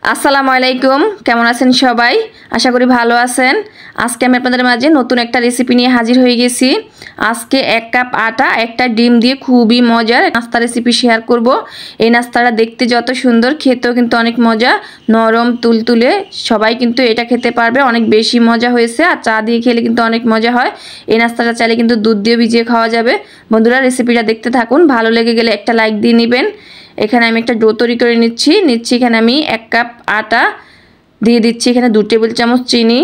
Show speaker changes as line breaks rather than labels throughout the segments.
আসসালামু আলাইকুম, কেমন আছেন সবাই? আশা করি ভালো আছেন। আজকে আমি আপনাদের মাঝে নতুন একটা রেসিপি নিয়ে হাজির হয়ে গেছি। আজকে 1 কাপ আটা, একটা ডিম দিয়ে খুবই মজার নাস্তা রেসিপি শেয়ার করব। এই নাস্তাটা দেখতে যত সুন্দর, খেতেও কিন্তু অনেক মজা, নরম তুলতুলে। সবাই কিন্তু এটা খেতে পারবে, অনেক বেশি মজা হয়েছে। আর চা দিয়ে খেলে কিন্তু অনেক মজা হয়। এই নাস্তাটা চাইলে কিন্তু দুধ দিয়ে ভিজিয়ে খাওয়া যাবে। বন্ধুরা, রেসিপিটা দেখতে থাকুন, ভালো লেগে গেলে একটা লাইক দিয়ে নেবেন। এখানে আমি একটা ডো তৈরি করে নিচ্ছি। এখানে আমি 1 কাপ আটা দিয়ে দিচ্ছি, এখানে 2 টেবিল চামচ চিনি,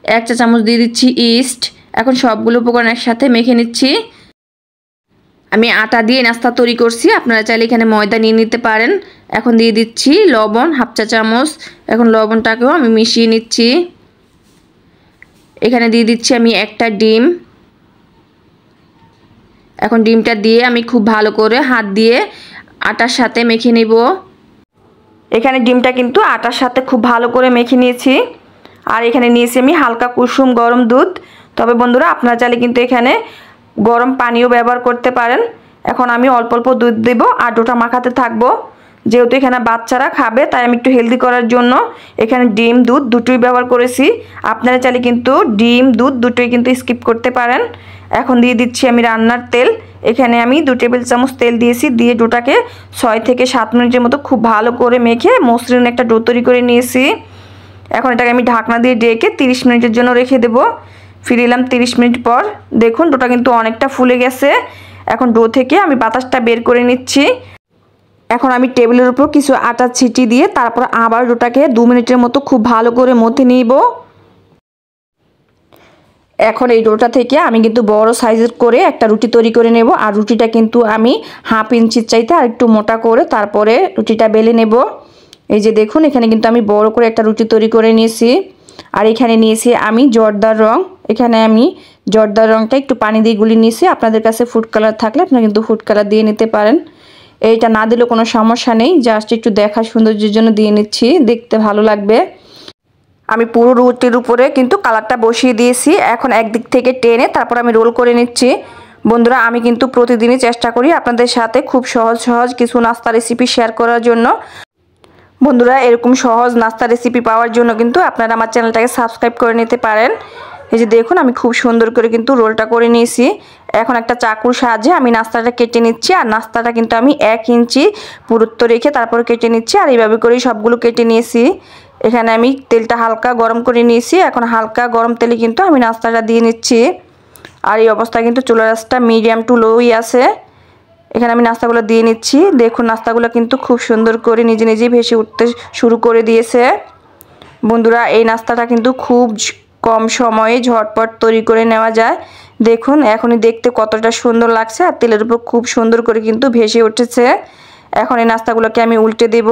1 চা চামচ দিয়ে দিচ্ছি ইস্ট। এখন সবগুলো উপকরণ একসাথে মেখে নিচ্ছি। আমি আটা দিয়ে নাস্তা তৈরি করছি, আপনারা চাইলে এখানে ময়দা নিয়ে নিতে পারেন। এখন দিয়ে দিচ্ছি লবণ 1/2 চা চামচ। এখন লবণটাকেও আমি মিশিয়ে নিচ্ছি। এখানে দিয়ে দিচ্ছি আমি একটা ডিম। এখন ডিমটা দিয়ে আমি খুব ভালো করে হাত দিয়ে আটার সাথে মেখে নেব। এখানে ডিমটা কিন্তু আটার সাথে খুব ভালো করে মেখে নিয়েছি। আর এখানে নিয়েছি আমি হালকা কুসুম গরম দুধ। তবে বন্ধুরা, আপনারা চাইলে কিন্তু এখানে গরম পানিও ব্যবহার করতে পারেন। এখন আমি অল্প অল্প দুধ দেব আর ডোটা মাখাতে থাকবো। যেহেতু এখানে বাচ্চারা খাবে, তাই আমি একটু হেলদি করার জন্য এখানে ডিম দুধ দুটোই ব্যবহার করেছি। আপনারা চাইলে কিন্তু ডিম দুধ দুটোই কিন্তু স্কিপ করতে পারেন। এখন দিয়ে দিচ্ছি আমি রান্নার তেল। এখানে আমি 2 টেবিল চামচ তেল দিয়েছি। দিয়ে ডোটাকে 6 থেকে 7 মিনিটের মতো খুব ভালো করে মেখে মসৃণ একটা ডো তৈরি করে নিয়েছি। এখন এটাকে আমি ঢাকনা দিয়ে ঢেকে 30 মিনিটের জন্য রেখে দেব। ফিরে এলাম 30 মিনিট পর। দেখুন, ডোটা কিন্তু অনেকটা ফুলে গেছে। এখন ডো থেকে আমি বাতাসটা বের করে নিচ্ছি। এখন আমি টেবিলের উপর কিছু আটা ছিটি দিয়ে তারপর আবার ডোটাকে 2 মিনিটের মতো খুব ভালো করে মথে নিব। এখন এই ডোটা থেকে আমি কিন্তু বড় সাইজের করে একটা রুটি তৈরি করে নেব। আর রুটিটা কিন্তু আমি 1/2 ইঞ্চির চাইতে আর একটু মোটা করে তারপরে রুটিটা বেলে নেব। এই যে দেখুন, এখানে কিন্তু আমি বড় করে একটা রুটি তৈরি করে নিয়েছি। আর এখানে নিয়েছি আমি জর্দার রং। এখানে আমি জর্দার রংটা একটু পানি দিয়ে গুলিয়ে নিয়েছি। আপনাদের কাছে ফুড কালার থাকলে আপনারা কিন্তু ফুড কালার দিয়ে নিতে পারেন। এইটা না দিলেও কোনো সমস্যা নেই, জাস্ট একটু দেখার সৌন্দর্যের জন্য দিয়ে নিচ্ছি, দেখতে ভালো লাগবে। আমি পুরো রুটির উপরে কিন্তু কালারটা বসিয়ে দিয়েছি। এখন একদিক থেকে টেনে তারপর আমি রোল করে নিচ্ছি। বন্ধুরা, আমি কিন্তু প্রতিদিনই চেষ্টা করি আপনাদের সাথে খুব সহজ সহজ কিছু নাস্তা রেসিপি শেয়ার করার জন্য। বন্ধুরা, এরকম সহজ নাস্তা রেসিপি পাওয়ার জন্য কিন্তু আপনারা আমার চ্যানেলটাকে সাবস্ক্রাইব করে নিতে পারেন। এই যে দেখুন, আমি খুব সুন্দর করে কিন্তু রোলটা করে নিয়েছি। এখন একটা চাকুর সাহায্যে আমি নাস্তাটা কেটে নিচ্ছি। আর নাস্তাটা কিন্তু আমি 1 ইঞ্চি পুরুত্ব রেখে তারপর কেটে নিচ্ছি। আর এইভাবে করেই সবগুলো কেটে নিয়েছি। এখানে আমি তেলটা হালকা গরম করে নিয়েছি। এখন হালকা গরম তেলে কিন্তু আমি নাস্তাটা দিয়ে নিচ্ছি। আর এই অবস্থায় কিন্তু চুলার আঁচটা মিডিয়াম টু লোই আছে। এখানে আমি নাস্তাগুলো দিয়ে নিচ্ছি। দেখুন, নাস্তাগুলো কিন্তু খুব সুন্দর করে নিজে নিজেই ভেসে উঠতে শুরু করে দিয়েছে। বন্ধুরা, এই নাস্তাটা কিন্তু খুব কম সময়ে ঝটপট তৈরি করে নেওয়া যায়। দেখুন, এখনই দেখতে কতটা সুন্দর লাগছে। আর তেলের উপর খুব সুন্দর করে কিন্তু ভেসে উঠেছে। এখন এই নাস্তাগুলোকে আমি উল্টে দেব।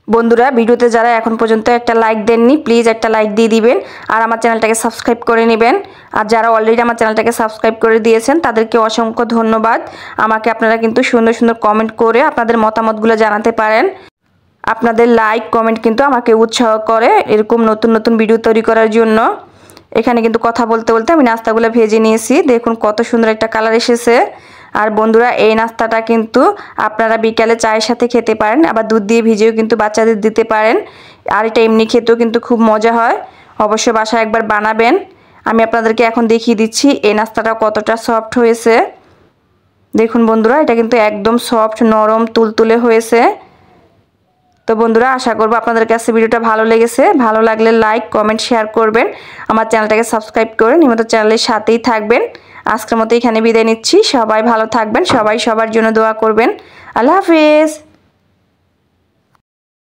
বন্ধুরা, ভিডিওতে যারা এখন পর্যন্ত একটা লাইক দেননি, প্লিজ একটা লাইক দিয়ে দিবেন। আর আমার চ্যানেলটাকে সাবস্ক্রাইব করে নেবেন। আর যারা অলরেডি আমার চ্যানেলটাকে সাবস্ক্রাইব করে দিয়েছেন তাদেরকে অসংখ্য ধন্যবাদ। আমাকে আপনারা কিন্তু সুন্দর সুন্দর কমেন্ট করে আপনাদের মতামতগুলো জানাতে পারেন। আপনাদের লাইক কমেন্ট কিন্তু আমাকে উৎসাহ করে এরকম নতুন নতুন ভিডিও তৈরি করার জন্য। এখানে কিন্তু কথা বলতে বলতে আমি নাস্তাগুলো ভেজে নিয়েছি। দেখুন কত সুন্দর একটা কালার এসেছে। আর বন্ধুরা, এই নাস্তাটা কিন্তু আপনারা বিকালে চায়ের সাথে খেতে পারেন, আবার দুধ দিয়ে ভিজিয়েও কিন্তু বাচ্চাদের দিতে পারেন। আর এটা এমনি খেতেও কিন্তু খুব মজা হয়। অবশ্যই বাসায় একবার বানাবেন। আমি আপনাদেরকে এখন দেখিয়ে দিচ্ছি এই নাস্তাটা কতটা সফট হয়েছে। দেখুন বন্ধুরা, এটা কিন্তু একদম সফট, নরম, তুলতুলে হয়েছে। তো বন্ধুরা, আশা করব আপনাদের কাছে ভিডিওটা ভালো লেগেছে। ভালো লাগলে লাইক কমেন্ট শেয়ার করবেন। আমার চ্যানেলটাকে সাবস্ক্রাইব করে নিয়মিত চ্যানেলের সাথেই থাকবেন। আজকের মতো এখানে বিদায় নিচ্ছি। সবাই ভালো থাকবেন, সবাই সবার জন্য দোয়া করবেন। আল্লাহ হাফেজ।